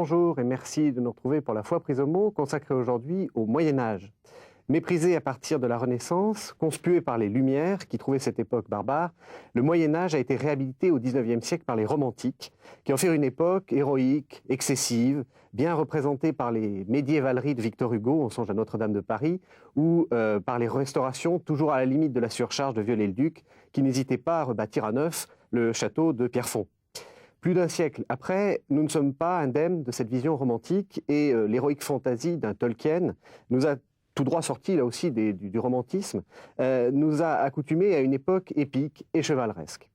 Bonjour et merci de nous retrouver pour la foi prise au mot, consacrée aujourd'hui au Moyen-Âge. Méprisé à partir de la Renaissance, conspué par les Lumières qui trouvaient cette époque barbare, le Moyen-Âge a été réhabilité au XIXe siècle par les Romantiques, qui en firent une époque héroïque, excessive, bien représentée par les médiévaleries de Victor Hugo, on songe à Notre-Dame de Paris, ou par les restaurations, toujours à la limite de la surcharge de Viollet-le-Duc, qui n'hésitait pas à rebâtir à neuf le château de Pierrefonds. Plus d'un siècle après, nous ne sommes pas indemnes de cette vision romantique et l'héroïque fantasy d'un Tolkien nous a tout droit sorti là aussi du romantisme, nous a accoutumés à une époque épique et chevaleresque.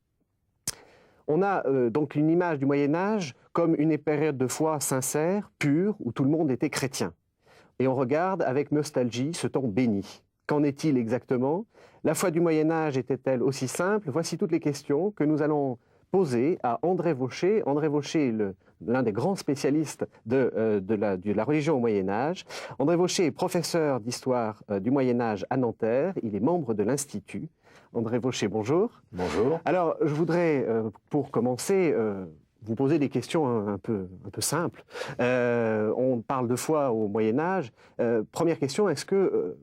On a donc une image du Moyen-Âge comme une période de foi sincère, pure, où tout le monde était chrétien. Et on regarde avec nostalgie ce temps béni. Qu'en est-il exactement? La foi du Moyen-Âge était-elle aussi simple? Voici toutes les questions que nous allons poser à André Vaucher. André Vaucher, l'un des grands spécialistes de la religion au Moyen-Âge. André Vaucher est professeur d'histoire du Moyen-Âge à Nanterre. Il est membre de l'Institut. André Vaucher, bonjour. Bonjour. Alors, je voudrais, pour commencer, vous poser des questions un peu simples. On parle de foi au Moyen-Âge. Première question, est-ce que,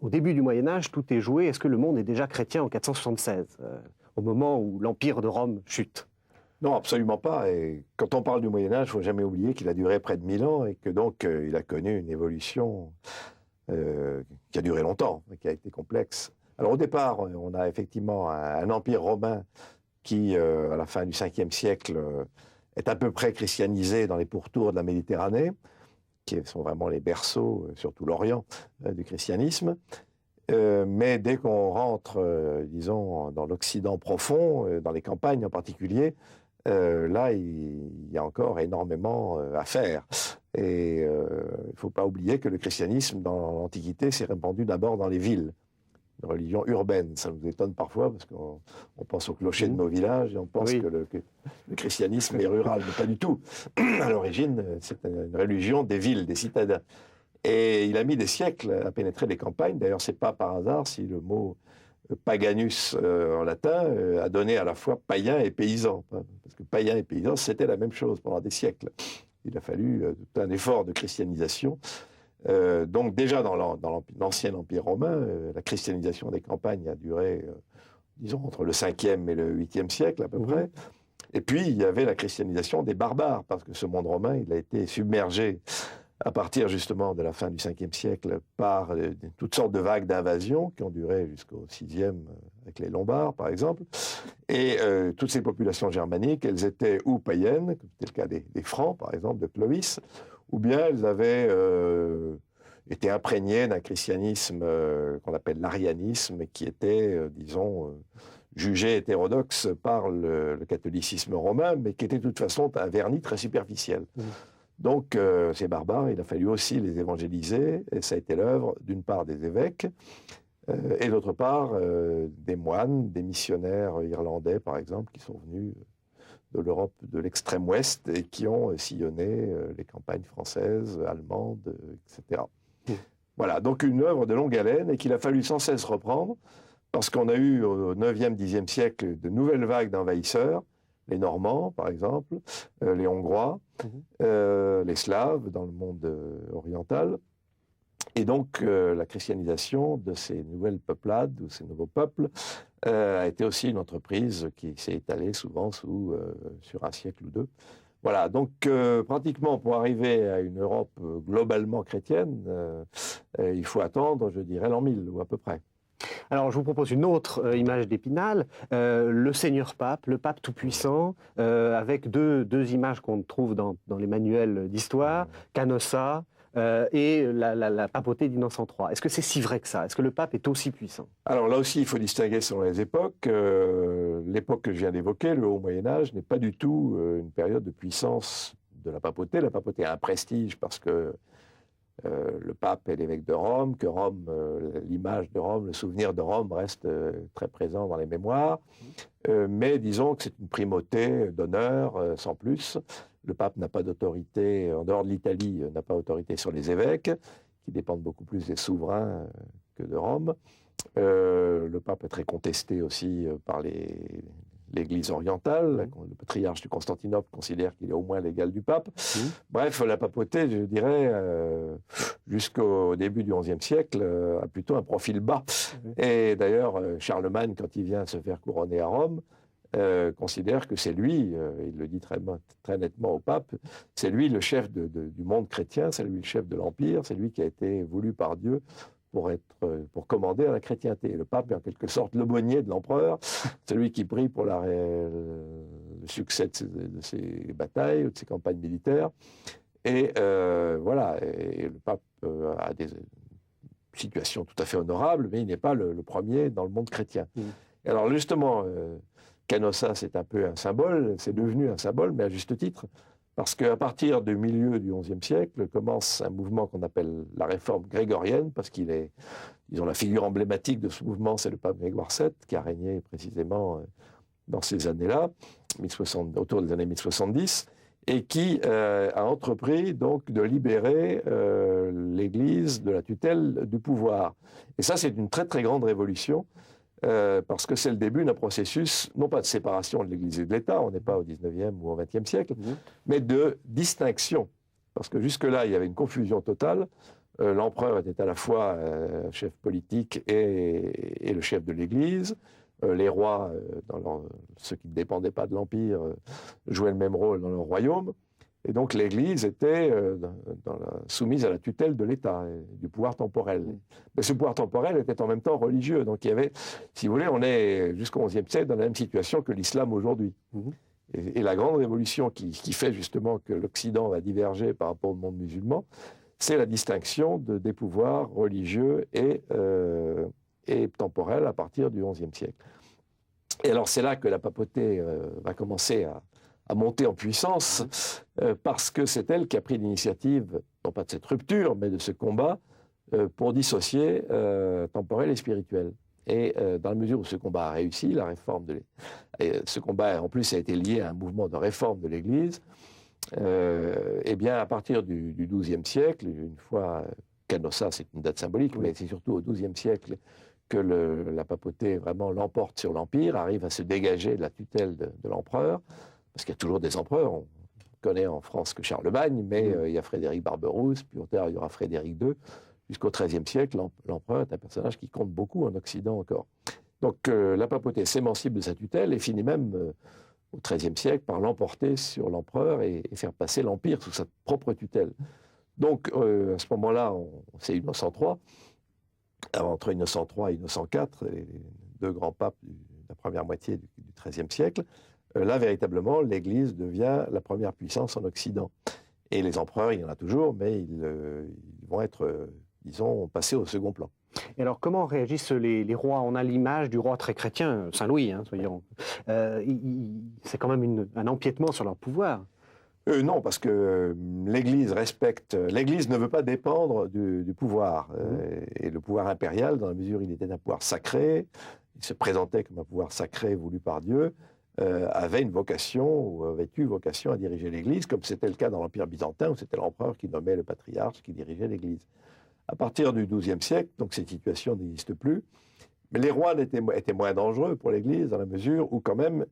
au début du Moyen-Âge, tout est joué? Est-ce que le monde est déjà chrétien en 476 au moment où l'Empire de Rome chute? Non, absolument pas. Et quand on parle du Moyen-Âge, il ne faut jamais oublier qu'il a duré près de 1000 ans et que donc il a connu une évolution qui a duré longtemps, qui a été complexe. Alors au départ, on a effectivement un empire romain qui, à la fin du 5e siècle, est à peu près christianisé dans les pourtours de la Méditerranée, qui sont vraiment les berceaux, surtout l'Orient, du christianisme. Mais dès qu'on rentre, disons, dans l'Occident profond, dans les campagnes en particulier, là, il y a encore énormément à faire. Et il ne faut pas oublier que le christianisme, dans l'Antiquité, s'est répandu d'abord dans les villes, une religion urbaine. Ça nous étonne parfois, parce qu'on pense au clocher de nos villages, et on pense que le christianisme est rural, mais pas du tout. À l'origine, c'est une religion des villes, des citadins. Et il a mis des siècles à pénétrer les campagnes. D'ailleurs, ce n'est pas par hasard si le mot paganus en latin a donné à la fois païen et paysan. Parce que païen et paysan, c'était la même chose pendant des siècles. Il a fallu tout un effort de christianisation. Donc déjà dans l'ancien Empire romain, la christianisation des campagnes a duré, disons, entre le 5e et le 8e siècle à peu près. Et puis il y avait la christianisation des barbares, parce que ce monde romain, il a été submergé à partir justement de la fin du 5e siècle par toutes sortes de vagues d'invasion qui ont duré jusqu'au 6e avec les Lombards par exemple. Et toutes ces populations germaniques, elles étaient ou païennes, comme c'était le cas des Francs par exemple, de Clovis, ou bien elles avaient été imprégnées d'un christianisme qu'on appelle l'arianisme, qui était, disons, jugé hétérodoxe par le catholicisme romain, mais qui était de toute façon un vernis très superficiel. Donc, ces barbares, il a fallu aussi les évangéliser, et ça a été l'œuvre, d'une part, des évêques, et d'autre part, des moines, des missionnaires irlandais, par exemple, qui sont venus de l'Europe de l'extrême ouest et qui ont sillonné les campagnes françaises, allemandes, etc. Voilà, donc une œuvre de longue haleine, et qu'il a fallu sans cesse reprendre, parce qu'on a eu au 9e, 10e siècle de nouvelles vagues d'envahisseurs, les Normands, par exemple, les Hongrois, les Slaves dans le monde oriental. Et donc, la christianisation de ces nouvelles peuplades, ou ces nouveaux peuples, a été aussi une entreprise qui s'est étalée souvent sur un siècle ou deux. Voilà, donc pratiquement pour arriver à une Europe globalement chrétienne, il faut attendre, je dirais, l'an 1000, ou à peu près. Alors, je vous propose une autre image d'Épinal, le Seigneur Pape, le Pape Tout-Puissant, avec deux images qu'on trouve dans les manuels d'histoire, Canossa et la papauté d'Innocent III. Est-ce que c'est si vrai que ça? Est-ce que le pape est aussi puissant? Alors là aussi, il faut distinguer selon les époques. L'époque que je viens d'évoquer, le Haut Moyen-Âge, n'est pas du tout une période de puissance de la papauté. La papauté a un prestige parce que le pape est l'évêque de Rome, que Rome, l'image de Rome, le souvenir de Rome reste très présent dans les mémoires. Mais disons que c'est une primauté d'honneur, sans plus. Le pape n'a pas d'autorité, en dehors de l'Italie, n'a pas d'autorité sur les évêques, qui dépendent beaucoup plus des souverains que de Rome. Le pape est très contesté aussi par les l'Église orientale. Le patriarche de Constantinople considère qu'il est au moins l'égal du pape. Bref, la papauté, je dirais, jusqu'au début du XIe siècle, a plutôt un profil bas. Et d'ailleurs, Charlemagne, quand il vient se faire couronner à Rome, considère que c'est lui, il le dit très nettement au pape, c'est lui le chef du monde chrétien, c'est lui le chef de l'Empire, c'est lui qui a été voulu par Dieu pour commander à la chrétienté. Le pape est en quelque sorte l'aumônier de l'empereur, c'est lui qui prie pour le succès de ses batailles ou de ses campagnes militaires. Et voilà, et le pape a des situations tout à fait honorables, mais il n'est pas le premier dans le monde chrétien. Et alors justement, Canossa, c'est un peu un symbole, c'est devenu un symbole, mais à juste titre, parce qu'à partir du milieu du XIe siècle commence un mouvement qu'on appelle la réforme grégorienne, parce qu'il est, disons, la figure emblématique de ce mouvement, c'est le pape Grégoire VII, qui a régné précisément dans ces années-là, autour des années 1070, et qui a entrepris donc de libérer l'Église de la tutelle du pouvoir. Et ça, c'est une très très grande révolution, parce que c'est le début d'un processus, non pas de séparation de l'Église et de l'État, on n'est pas au XIXe ou au XXe siècle, mais de distinction. Parce que jusque-là, il y avait une confusion totale. L'empereur était à la fois chef politique et le chef de l'Église. Les rois, ceux qui ne dépendaient pas de l'Empire, jouaient le même rôle dans leur royaume. Et donc l'Église était soumise à la tutelle de l'État, du pouvoir temporel. Mais ce pouvoir temporel était en même temps religieux. Donc il y avait, si vous voulez, on est jusqu'au XIe siècle dans la même situation que l'islam aujourd'hui. Et la grande révolution qui fait justement que l'Occident va diverger par rapport au monde musulman, c'est la distinction des pouvoirs religieux et temporels à partir du XIe siècle. Et alors c'est là que la papauté va commencer à monter en puissance, parce que c'est elle qui a pris l'initiative, non pas de cette rupture, mais de ce combat, pour dissocier temporel et spirituel. Et dans la mesure où ce combat a réussi, la réforme ce combat, en plus, a été lié à un mouvement de réforme de l'Église, eh bien, à partir du XIIe siècle, une fois, Canossa, c'est une date symbolique, mais c'est surtout au XIIe siècle que la papauté vraiment l'emporte sur l'Empire, arrive à se dégager de la tutelle de l'empereur, parce qu'il y a toujours des empereurs. On connaît en France que Charlemagne, mais il y a Frédéric Barberousse, puis plus tard il y aura Frédéric II. Jusqu'au XIIIe siècle, l'empereur est un personnage qui compte beaucoup en Occident encore. Donc la papauté s'émancipe de sa tutelle et finit même au XIIIe siècle par l'emporter sur l'empereur et faire passer l'Empire sous sa propre tutelle. Donc à ce moment-là, c'est Innocent III. Entre Innocent III et Innocent IV, les deux grands papes de la première moitié du XIIIe siècle, là, véritablement, l'Église devient la première puissance en Occident. Et les empereurs, il y en a toujours, mais ils vont être, disons, passés au second plan. Et alors, comment réagissent les rois? On a l'image du roi très chrétien, Saint-Louis, soyons. C'est quand même un empiètement sur leur pouvoir. Non, parce que l'Église ne veut pas dépendre du pouvoir. Et le pouvoir impérial, dans la mesure où il était un pouvoir sacré, il se présentait comme un pouvoir sacré voulu par Dieu, avait une vocation, ou avait eu vocation à diriger l'Église, comme c'était le cas dans l'Empire byzantin, où c'était l'empereur qui nommait le patriarche qui dirigeait l'Église. À partir du XIIe siècle, donc cette situation n'existe plus, mais les rois étaient moins dangereux pour l'Église, dans la mesure où quand même,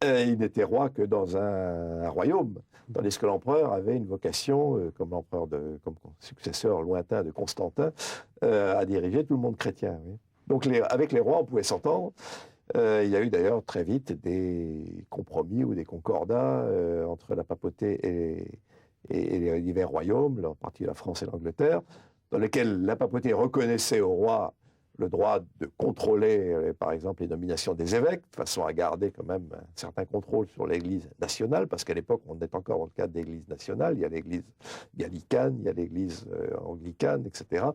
ils n'étaient rois que dans un royaume, tandis que l'empereur avait une vocation, comme successeur lointain de Constantin, à diriger tout le monde chrétien. Oui. Donc avec les rois, on pouvait s'entendre. Il y a eu d'ailleurs très vite des compromis ou des concordats entre la papauté et les divers royaumes, en partie la France et l'Angleterre, dans lesquels la papauté reconnaissait au roi le droit de contrôler, par exemple, les nominations des évêques, de façon à garder quand même un certain contrôle sur l'Église nationale, parce qu'à l'époque, on est encore dans le cadre d'Église nationale. Il y a l'Église gallicane, il y a l'Église anglicane, etc.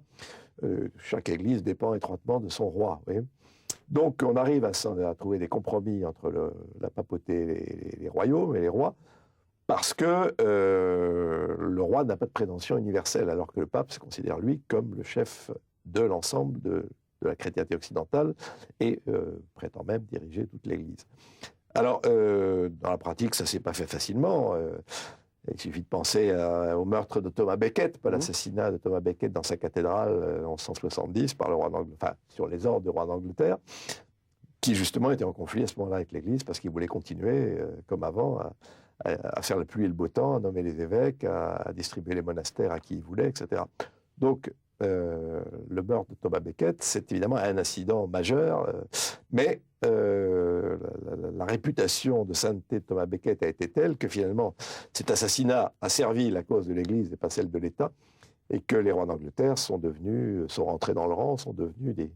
Chaque Église dépend étroitement de son roi. Oui. Donc, on arrive à trouver des compromis entre la papauté et les royaumes et les rois, parce que le roi n'a pas de prétention universelle, alors que le pape se considère, lui, comme le chef de l'ensemble de la chrétienté occidentale et prétend même diriger toute l'Église. Alors, dans la pratique, ça ne s'est pas fait facilement. Il suffit de penser au meurtre de Thomas Becket, pas l'assassinat de Thomas Becket dans sa cathédrale en 1170 par le roi d'Angleterre, sur les ordres du roi d'Angleterre, qui justement était en conflit à ce moment-là avec l'Église, parce qu'il voulait continuer, comme avant, à faire la pluie et le beau temps, à nommer les évêques, à distribuer les monastères à qui il voulait, etc. Donc, le meurtre de Thomas Becket, c'est évidemment un incident majeur, mais la réputation de sainteté de Thomas Becket a été telle que finalement, cet assassinat a servi la cause de l'Église et pas celle de l'État, et que les rois d'Angleterre sont rentrés dans le rang, sont devenus des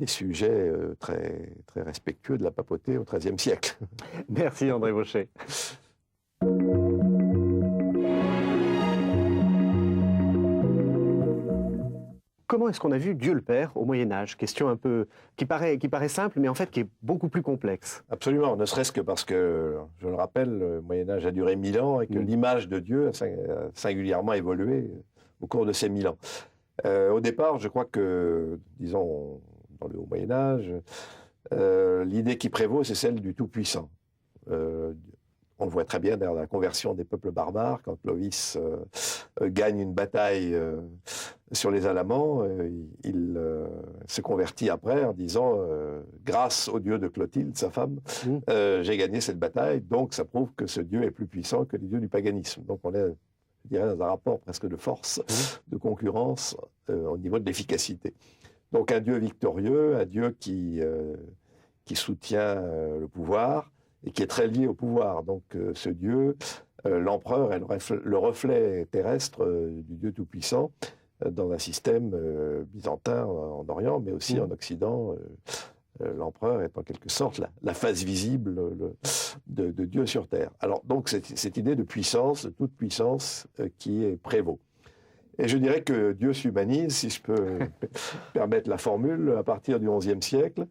sujets très, très respectueux de la papauté au XIIIe siècle. Merci André Bauchet. Comment est-ce qu'on a vu Dieu le Père au Moyen-Âge? Question un peu qui paraît simple, mais en fait qui est beaucoup plus complexe. Absolument, ne serait-ce que parce que, je le rappelle, le Moyen-Âge a duré 1000 ans et que l'image de Dieu a singulièrement évolué au cours de ces 1000 ans. Au départ, je crois que, disons, dans le Haut-Moyen-Âge, l'idée qui prévaut, c'est celle du Tout-Puissant. On le voit très bien dans la conversion des peuples barbares, quand Clovis gagne une bataille sur les Alamans, il se convertit après en disant grâce au Dieu de Clotilde, sa femme, j'ai gagné cette bataille, donc ça prouve que ce Dieu est plus puissant que les dieux du paganisme. Donc on est, je dirais, dans un rapport presque de force, de concurrence au niveau de l'efficacité. Donc un Dieu victorieux, un Dieu qui soutient le pouvoir, et qui est très lié au pouvoir. Donc ce Dieu, l'empereur est le reflet terrestre du Dieu Tout-Puissant dans un système byzantin en Orient, mais aussi en Occident. L'empereur est en quelque sorte la face visible de Dieu sur Terre. Alors donc cette idée de puissance, de toute puissance qui est prévaut. Et je dirais que Dieu s'humanise, si je peux permettre la formule, à partir du XIe siècle,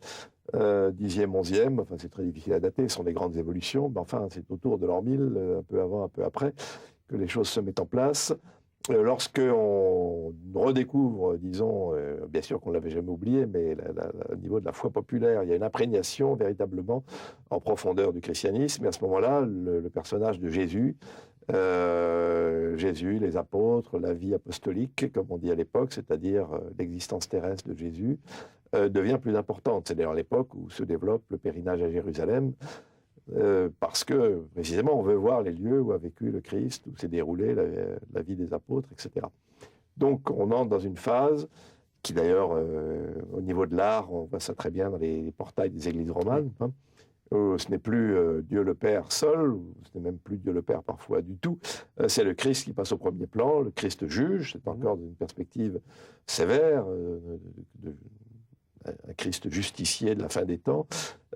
10e, 11e, enfin c'est très difficile à dater, ce sont des grandes évolutions, mais enfin c'est autour de l'an 1000, un peu avant, un peu après, que les choses se mettent en place. Lorsqu'on redécouvre, disons, bien sûr qu'on ne l'avait jamais oublié, mais au niveau de la foi populaire, il y a une imprégnation véritablement en profondeur du christianisme, et à ce moment-là, le personnage de Jésus, les apôtres, la vie apostolique, comme on dit à l'époque, c'est-à-dire l'existence terrestre de Jésus, devient plus importante. C'est d'ailleurs l'époque où se développe le pèlerinage à Jérusalem, parce que, précisément, on veut voir les lieux où a vécu le Christ, où s'est déroulée la vie des apôtres, etc. Donc, on entre dans une phase qui, d'ailleurs, au niveau de l'art, on voit ça très bien dans les portails des églises romanes, hein, où ce n'est plus Dieu le Père seul, ou ce n'est même plus Dieu le Père parfois du tout, c'est le Christ qui passe au premier plan, le Christ juge, c'est encore d'une perspective sévère, un Christ justicier de la fin des temps,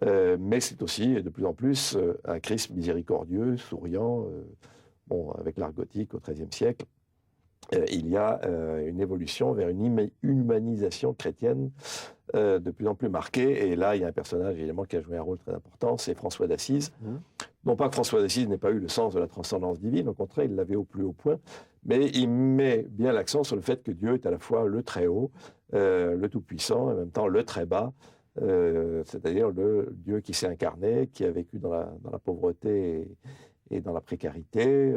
mais c'est aussi de plus en plus un Christ miséricordieux, souriant. Bon, avec l'art gothique au XIIIe siècle, il y a une évolution vers une humanisation chrétienne de plus en plus marquée. Et là, il y a un personnage évidemment qui a joué un rôle très important, c'est François d'Assise. Non pas que François d'Assise n'ait pas eu le sens de la transcendance divine, au contraire, il l'avait au plus haut point, mais il met bien l'accent sur le fait que Dieu est à la fois le Très-Haut, le Tout-Puissant, et en même temps le Très-Bas, c'est-à-dire le Dieu qui s'est incarné, qui a vécu dans la pauvreté et dans la précarité,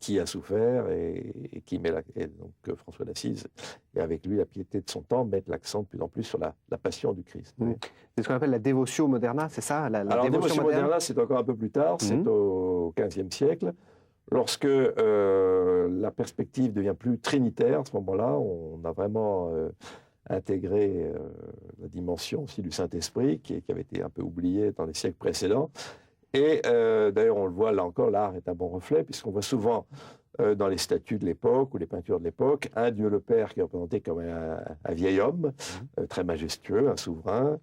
qui a souffert et qui met et donc François d'Assise, et avec lui la piété de son temps, mettent l'accent de plus en plus sur la passion du Christ. C'est ce qu'on appelle la Devotio Moderna, c'est ça? Alors, Devotio Moderna, c'est encore un peu plus tard, c'est au XVe siècle, lorsque la perspective devient plus trinitaire. À ce moment-là, on a vraiment intégré la dimension aussi du Saint-Esprit, qui avait été un peu oubliée dans les siècles précédents. Et d'ailleurs, on le voit, là encore, l'art est un bon reflet, puisqu'on voit souvent dans les statues de l'époque ou les peintures de l'époque, un Dieu le Père qui est représenté comme un vieil homme, très majestueux, un souverain.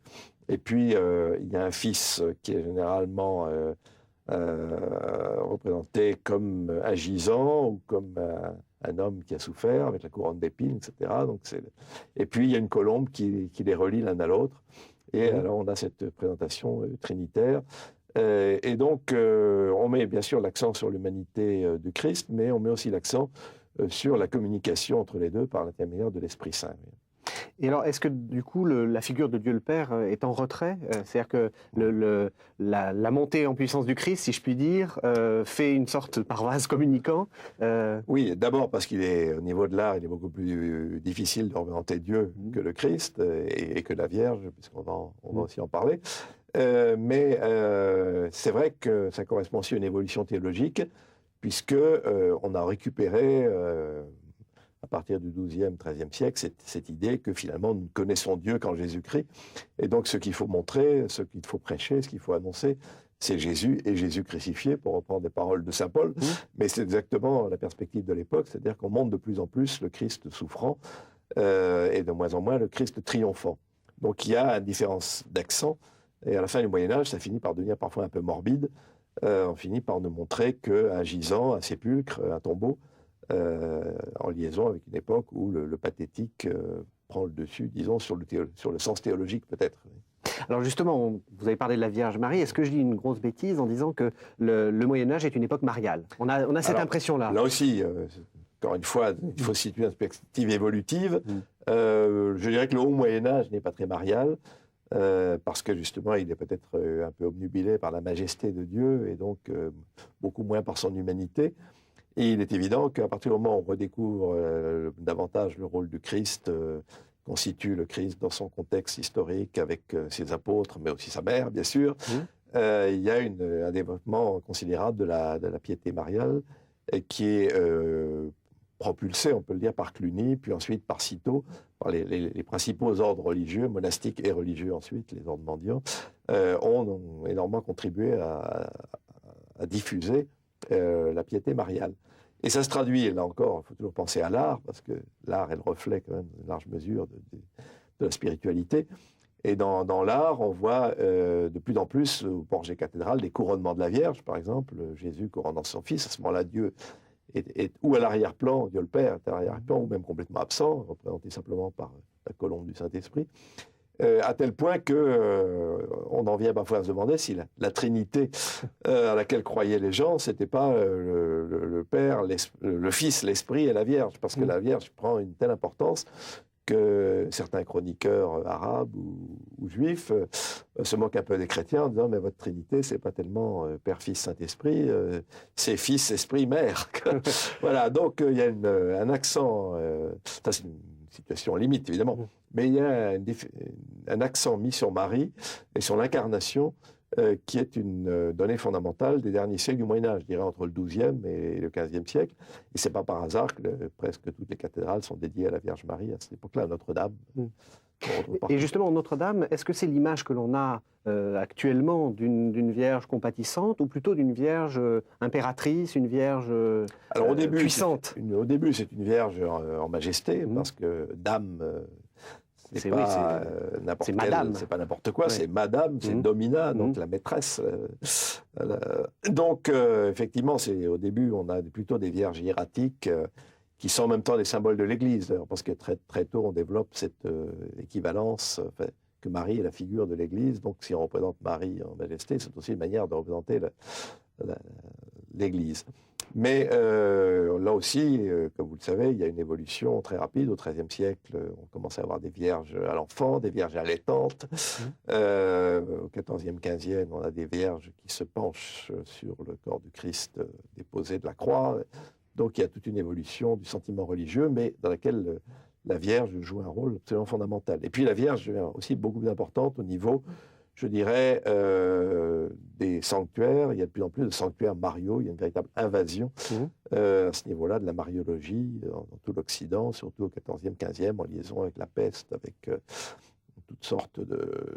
Et puis, il y a un fils qui est généralement représenté comme un gisant ou comme un homme qui a souffert avec la couronne d'épines, etc. Donc, et puis, il y a une colombe qui les relie l'un à l'autre. Et alors, on a cette présentation trinitaire. Et donc, on met bien sûr l'accent sur l'humanité du Christ, mais on met aussi l'accent sur la communication entre les deux par l'intermédiaire de l'Esprit Saint. Et alors, est-ce que du coup, la figure de Dieu le Père est en retrait? C'est-à-dire que la montée en puissance du Christ, si je puis dire, fait une sorte par vase communicant? Oui, d'abord parce qu'il est, au niveau de l'art, il est beaucoup plus difficile de représenter Dieu que le Christ et que la Vierge, puisqu'on va aussi en parler. Mais c'est vrai que ça correspond aussi à une évolution théologique, puisque on a récupéré, à partir du XIIe, XIIIe siècle, cette idée que finalement nous connaissons Dieu qu'en Jésus-Christ. Et donc ce qu'il faut montrer, ce qu'il faut prêcher, ce qu'il faut annoncer, c'est Jésus et Jésus crucifié, pour reprendre des paroles de saint Paul. Mais c'est exactement la perspective de l'époque, c'est-à-dire qu'on montre de plus en plus le Christ souffrant et de moins en moins le Christ triomphant. Donc il y a une différence d'accent. Et à la fin du Moyen-Âge, ça finit par devenir parfois un peu morbide. On finit par ne montrer qu'un gisant, un sépulcre, un tombeau, en liaison avec une époque où le pathétique prend le dessus, disons, sur le sens théologique peut-être. Alors justement, vous avez parlé de la Vierge Marie. Est-ce que je dis une grosse bêtise en disant que le Moyen-Âge est une époque mariale? On a cette impression-là. Là aussi, encore une fois, il faut situer une perspective évolutive. Je dirais que le haut Moyen-Âge n'est pas très marial. Parce que justement, il est peut-être un peu obnubilé par la majesté de Dieu et donc beaucoup moins par son humanité. Et il est évident qu'à partir du moment où on redécouvre davantage le rôle du Christ, constitue le Christ dans son contexte historique avec ses apôtres, mais aussi sa mère, bien sûr, il y a un développement considérable de la piété mariale qui est propulsé, on peut le dire, par Cluny, puis ensuite par Cîteaux, par les principaux ordres religieux, monastiques et religieux ensuite, les ordres mendiants, ont énormément contribué à diffuser la piété mariale. Et ça se traduit, là encore, il faut toujours penser à l'art, parce que l'art est le reflet quand même, d'une large mesure, de la spiritualité. Et dans l'art, on voit de plus en plus, au Borgia cathédrale, des couronnements de la Vierge, par exemple, Jésus couronnant son Fils. À ce moment-là, Dieu est ou à l'arrière-plan, Dieu le Père est à l'arrière-plan, ou même complètement absent, représenté simplement par la colombe du Saint-Esprit, à tel point qu'on en vient parfois à se demander si la Trinité à laquelle croyaient les gens, c'était pas le Père, le Fils, l'Esprit et la Vierge, parce que la Vierge prend une telle importance que certains chroniqueurs arabes ou juifs se moquent un peu des chrétiens en disant mais votre Trinité c'est pas tellement Père, Fils, Saint-Esprit, c'est Fils, Esprit, Mère. Voilà, donc il y a un accent, ça c'est une situation limite évidemment, mais il y a un accent mis sur Marie et sur l'incarnation qui est une donnée fondamentale des derniers siècles du Moyen-Âge, je dirais entre le XIIe et le XVe siècle. Et c'est pas par hasard que presque toutes les cathédrales sont dédiées à la Vierge Marie à cette époque-là, à Notre-Dame. Et justement, Notre-Dame, est-ce que c'est l'image que l'on a actuellement d'une Vierge compatissante ou plutôt d'une Vierge impératrice, une Vierge Alors, au début, puissante? Au début, c'est une Vierge en majesté, parce que Dame... c'est pas n'importe quelle, c'est pas n'importe quoi, c'est Madame, c'est Domina, donc la maîtresse. Donc effectivement, au début, on a plutôt des vierges hiératiques qui sont en même temps des symboles de l'Église, parce que très, très tôt, on développe cette équivalence que Marie est la figure de l'Église. Donc si on représente Marie en majesté, c'est aussi une manière de représenter l'Église. Mais là aussi, comme vous le savez, il y a une évolution très rapide. Au XIIIe siècle, on commence à avoir des vierges à l'enfant, des vierges allaitantes. Au XIVe, XVe, on a des vierges qui se penchent sur le corps du Christ déposé de la croix. Donc il y a toute une évolution du sentiment religieux, mais dans laquelle la Vierge joue un rôle absolument fondamental. Et puis la Vierge est aussi beaucoup plus importante au niveau, je dirais, des sanctuaires. Il y a de plus en plus de sanctuaires mariaux. Il y a une véritable invasion à ce niveau-là de la mariologie dans tout l'Occident, surtout au XIVe, XVe, en liaison avec la peste, avec toutes sortes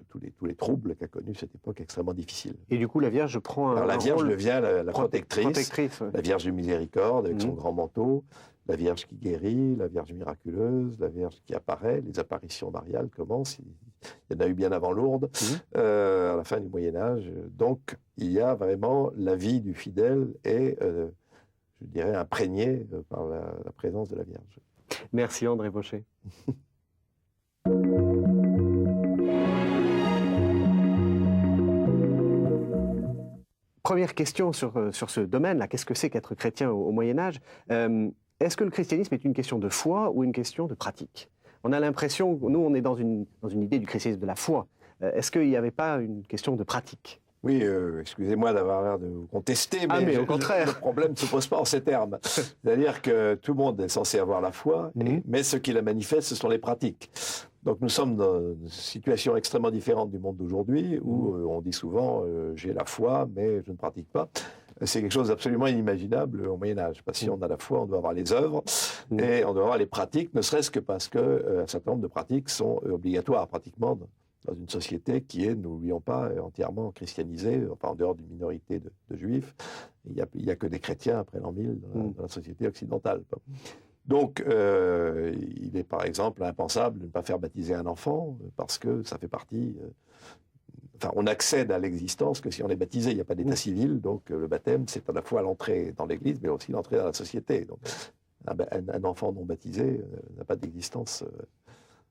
tous les troubles qu'a connus cette époque extrêmement difficile. Et du coup, la Vierge prend un rôle... La Vierge devient la protectrice, ouais. La Vierge de miséricorde avec son grand manteau, la Vierge qui guérit, la Vierge miraculeuse, la Vierge qui apparaît. Les apparitions mariales commencent. Il y en a eu bien avant Lourdes, à la fin du Moyen-Âge. Donc, il y a vraiment la vie du fidèle et, je dirais, imprégnée par la présence de la Vierge. Merci André Bauchet. Première question sur ce domaine-là, qu'est-ce que c'est qu'être chrétien au Moyen-Âge? Est-ce que le christianisme est une question de foi ou une question de pratique? On a l'impression, nous, on est dans une idée du christianisme de la foi. Est-ce qu'il n'y avait pas une question de pratique? Oui, excusez-moi d'avoir l'air de vous contester, mais au contraire. Le problème ne se pose pas en ces termes. C'est-à-dire que tout le monde est censé avoir la foi, mais ce qui la manifeste, ce sont les pratiques. Donc nous sommes dans une situation extrêmement différente du monde d'aujourd'hui, où on dit souvent j'ai la foi, mais je ne pratique pas. C'est quelque chose d'absolument inimaginable au Moyen-Âge. Parce que si on a la foi, on doit avoir les œuvres, et on doit avoir les pratiques, ne serait-ce que parce qu'un certain nombre de pratiques sont obligatoires, pratiquement, dans une société qui est, n'oublions pas, entièrement christianisée, enfin en dehors d'une minorité de juifs. Il n'y a que des chrétiens après l'an 1000 dans la société occidentale. Donc, il est par exemple impensable de ne pas faire baptiser un enfant, parce que ça fait partie... Enfin, on accède à l'existence que si on est baptisé. Il n'y a pas d'état civil, donc le baptême, c'est à la fois l'entrée dans l'Église, mais aussi l'entrée dans la société. Donc, un enfant non baptisé n'a pas d'existence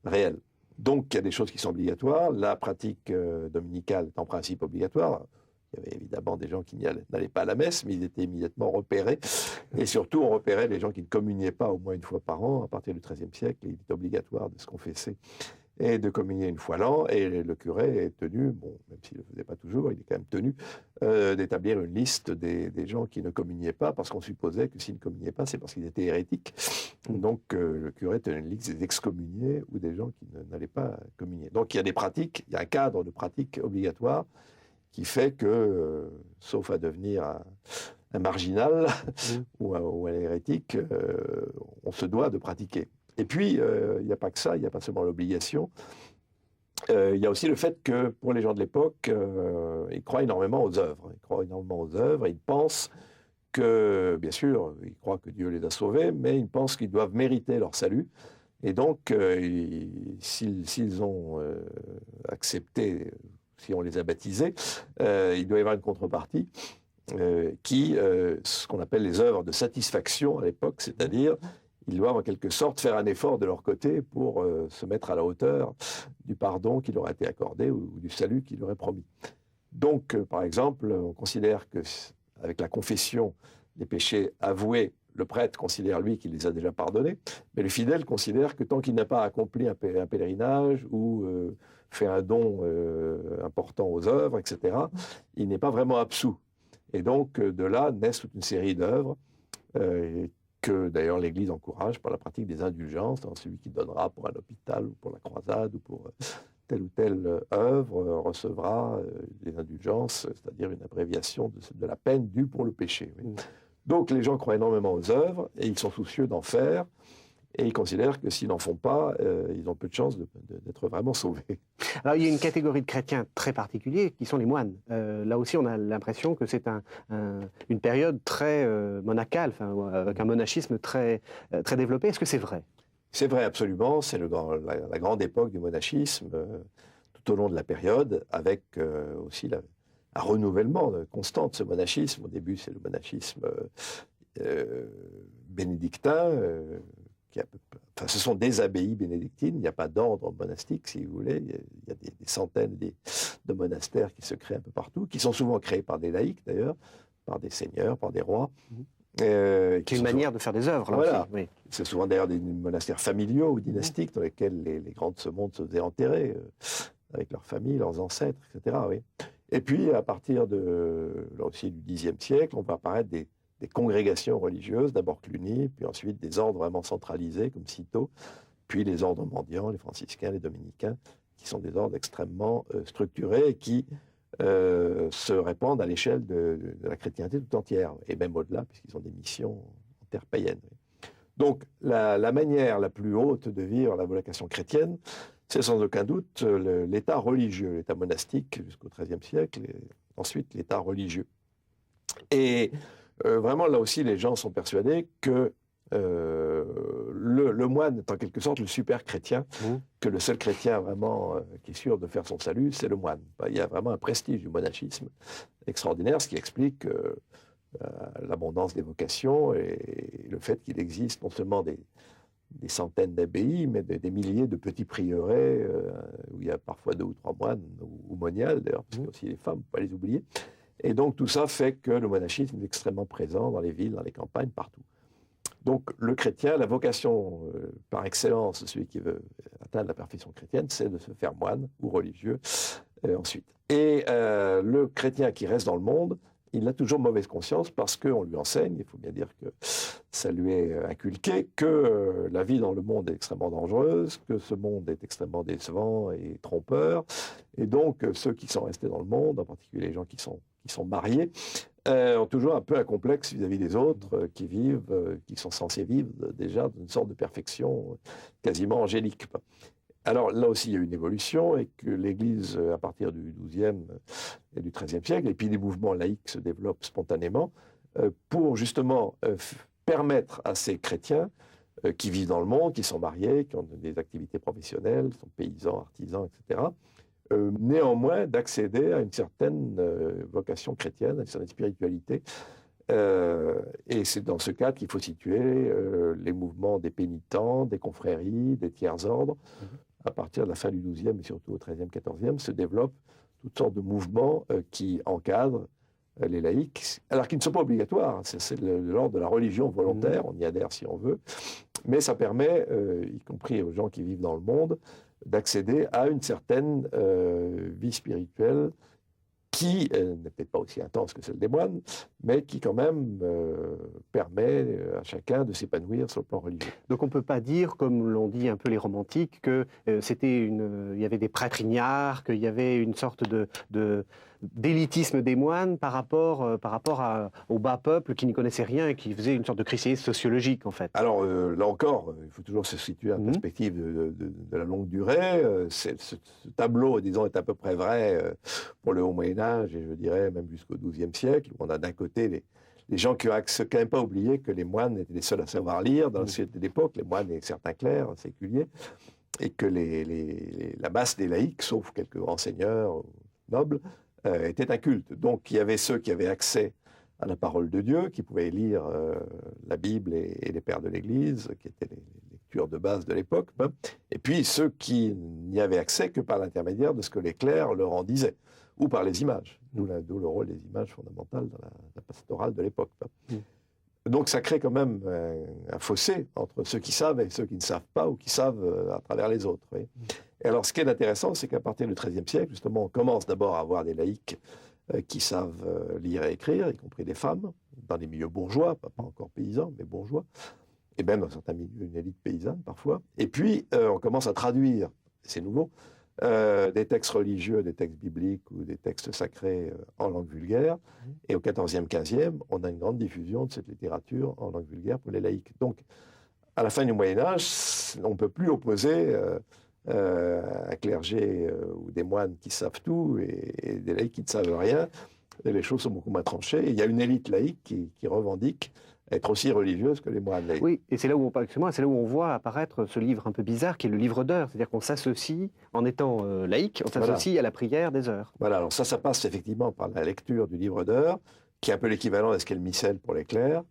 réelle. Donc, il y a des choses qui sont obligatoires. La pratique dominicale est en principe obligatoire. Il y avait évidemment des gens qui n'allaient pas à la messe, mais ils étaient immédiatement repérés. Et surtout, on repérait les gens qui ne communiaient pas au moins une fois par an. À partir du XIIIe siècle, il est obligatoire de se confesser et de communier une fois l'an. Et le curé est tenu, bon, même s'il ne le faisait pas toujours, il est quand même tenu d'établir une liste des gens qui ne communiaient pas, parce qu'on supposait que s'ils ne communiaient pas, c'est parce qu'ils étaient hérétiques. Donc le curé tenait une liste des excommuniés ou des gens qui n'allaient pas communier. Donc il y a des pratiques, il y a un cadre de pratiques obligatoire qui fait que, sauf à devenir un marginal ou un hérétique, on se doit de pratiquer. Et puis, il n'y a pas que ça, il n'y a pas seulement l'obligation. Il y a aussi le fait que, pour les gens de l'époque, ils croient énormément aux œuvres. Ils croient énormément aux œuvres, ils pensent que, bien sûr, ils croient que Dieu les a sauvés, mais ils pensent qu'ils doivent mériter leur salut. Et donc, s'ils ont accepté, si on les a baptisés, il doit y avoir une contrepartie ce qu'on appelle les œuvres de satisfaction à l'époque, c'est-à-dire ils doivent en quelque sorte faire un effort de leur côté pour se mettre à la hauteur du pardon qui leur a été accordé ou du salut qui leur est promis. Donc, par exemple, on considère qu'avec la confession des péchés avoués, le prêtre considère, lui, qu'il les a déjà pardonnés, mais le fidèle considère que tant qu'il n'a pas accompli un pèlerinage ou fait un don important aux œuvres, etc., il n'est pas vraiment absous. Et donc, de là naissent toute une série d'œuvres que d'ailleurs l'Église encourage par la pratique des indulgences. Donc, celui qui donnera pour un hôpital ou pour la croisade ou pour telle ou telle œuvre recevra des indulgences, c'est-à-dire une abréviation de la peine due pour le péché. Oui. Donc les gens croient énormément aux œuvres et ils sont soucieux d'en faire. Et ils considèrent que s'ils n'en font pas, ils ont peu de chances d'être vraiment sauvés. Alors il y a une catégorie de chrétiens très particuliers qui sont les moines. Là aussi, on a l'impression que c'est une période très monacale, avec un monachisme très développé. Est-ce que c'est vrai? C'est vrai, absolument. C'est la grande époque du monachisme, tout au long de la période, avec aussi un renouvellement constant de ce monachisme. Au début, c'est le monachisme bénédictin. Ce sont des abbayes bénédictines, il n'y a pas d'ordre monastique, si vous voulez. Il y a des centaines de monastères qui se créent un peu partout, qui sont souvent créés par des laïcs, d'ailleurs, par des seigneurs, par des rois. Qui est une manière de faire des œuvres, là voilà. Aussi. Oui. C'est souvent d'ailleurs des monastères familiaux ou dynastiques dans lesquels les grands de ce monde se faisaient enterrer avec leurs familles, leurs ancêtres, etc. Oui. Et puis, à partir là aussi, du Xe siècle, on va apparaître des congrégations religieuses, d'abord Cluny, puis ensuite des ordres vraiment centralisés comme Cîteaux, puis les ordres mendiants, les franciscains, les dominicains, qui sont des ordres extrêmement structurés et qui se répandent à l'échelle de la chrétienté tout entière, et même au-delà, puisqu'ils ont des missions en terre païenne. Donc la manière la plus haute de vivre la vocation chrétienne, c'est sans aucun doute l'état religieux, l'état monastique jusqu'au XIIIe siècle, et ensuite l'état religieux. Et vraiment, là aussi, les gens sont persuadés que le moine est en quelque sorte le super chrétien, que le seul chrétien vraiment qui est sûr de faire son salut, c'est le moine. Il y a vraiment un prestige du monachisme extraordinaire, ce qui explique l'abondance des vocations et le fait qu'il existe non seulement des centaines d'abbayes, mais des milliers de petits prieurés où il y a parfois 2 ou 3 moines, ou moniales d'ailleurs, parce qu'il y a aussi les femmes, il ne faut pas les oublier. Et donc tout ça fait que le monachisme est extrêmement présent dans les villes, dans les campagnes, partout. Donc le chrétien, la vocation par excellence de celui qui veut atteindre la perfection chrétienne, c'est de se faire moine ou religieux ensuite. Et le chrétien qui reste dans le monde, il a toujours mauvaise conscience parce qu'on lui enseigne, il faut bien dire que ça lui est inculqué, que la vie dans le monde est extrêmement dangereuse, que ce monde est extrêmement décevant et trompeur. Et donc, ceux qui sont restés dans le monde, en particulier les gens qui sont mariés, ont toujours un peu un complexe vis-à-vis des autres qui vivent, qui sont censés vivre déjà d'une sorte de perfection quasiment angélique. Alors là aussi, il y a eu une évolution et que l'Église, à partir du XIIe et du XIIIe siècle, et puis les mouvements laïcs se développent spontanément pour justement permettre à ces chrétiens qui vivent dans le monde, qui sont mariés, qui ont des activités professionnelles, sont paysans, artisans, etc., néanmoins d'accéder à une certaine vocation chrétienne, à une certaine spiritualité. Et c'est dans ce cadre qu'il faut situer les mouvements des pénitents, des confréries, des tiers-ordres. À partir de la fin du XIIe et surtout au XIIIe, XIVe, se développent toutes sortes de mouvements qui encadrent les laïcs, alors qu'ils ne sont pas obligatoires. C'est l'ordre de la religion volontaire, on y adhère si on veut, mais ça permet, y compris aux gens qui vivent dans le monde, d'accéder à une certaine vie spirituelle qui n'est peut-être pas aussi intense que celle des moines, mais qui quand même permet à chacun de s'épanouir sur le plan religieux. Donc on ne peut pas dire, comme l'ont dit un peu les romantiques, qu'il y avait des prêtres ignares, qu'il y avait une sorte d'élitisme des moines par rapport au bas peuple qui n'y connaissait rien et qui faisait une sorte de christianisme sociologique en fait. Alors là encore, il faut toujours se situer en perspective de la longue durée. Ce tableau, disons, est à peu près vrai pour le Haut Moyen-Âge et je dirais même jusqu'au XIIe siècle, où on a d'un côté les gens qui ont quand même pas oublié que les moines étaient les seuls à savoir lire dans la société de l'époque, les moines et certains clercs séculiers, et que la masse des laïcs, sauf quelques grands seigneurs nobles, était un culte. Donc il y avait ceux qui avaient accès à la parole de Dieu, qui pouvaient lire la Bible et les pères de l'Église, qui étaient les lectures de base de l'époque, et puis ceux qui n'y avaient accès que par l'intermédiaire de ce que les clercs leur en disaient, ou par les images, d'où le rôle des images fondamentales dans la pastorale de l'époque. Donc ça crée quand même un fossé entre ceux qui savent et ceux qui ne savent pas, ou qui savent à travers les autres. Oui. Et alors ce qui est intéressant, c'est qu'à partir du XIIIe siècle, justement, on commence d'abord à avoir des laïcs qui savent lire et écrire, y compris des femmes, dans les milieux bourgeois, pas encore paysans, mais bourgeois, et même dans certains milieux, une élite paysanne parfois. Et puis on commence à traduire, c'est nouveau, des textes religieux, des textes bibliques ou des textes sacrés en langue vulgaire. Et au XIVe, XVe, on a une grande diffusion de cette littérature en langue vulgaire pour les laïcs. Donc, à la fin du Moyen-Âge, on ne peut plus opposer un clergé ou des moines qui savent tout et des laïcs qui ne savent rien. Et les choses sont beaucoup moins tranchées. Et il y a une élite laïque qui revendique être aussi religieuse que les moines laïcs. Oui, et c'est là où on voit apparaître ce livre un peu bizarre qui est le livre d'heures. C'est-à-dire qu'on s'associe, en étant laïque, on s'associe à la prière des heures. Voilà, alors ça passe effectivement par la lecture du livre d'heures, qui est un peu l'équivalent de ce qu'est le missel pour les clercs.